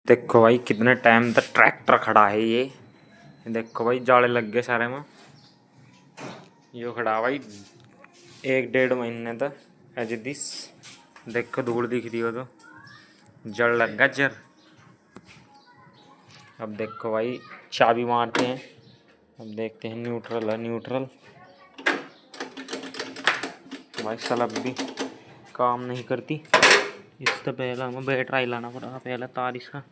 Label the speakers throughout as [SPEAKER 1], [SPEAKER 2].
[SPEAKER 1] देखो भाई कितने टाइम तक ट्रैक्टर खड़ा है ये। देखो भाई जाले लग गए सारे में। यो खड़ा भाई 1-1.5 महीने तक एज दिस। देखो धूल दिख रही हो तो जड़ लग गया जर। अब देखो भाई चाबी मारते हैं। अब देखते हैं न्यूट्रल है न्यूट्रल। भाई सलब भी काम नहीं करती। इससे पहले हमें बैटरी लाना पड़ा पहले तार इसका।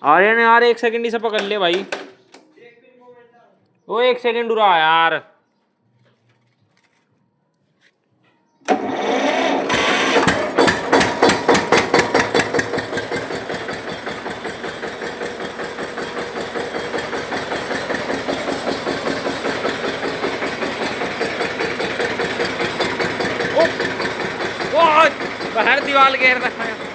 [SPEAKER 1] आ रहे ना यार 1 सेकंड ही से पकड़ ले भाई। वो 1 सेकंड रहा यार। बाहर दीवार घेर रखा है।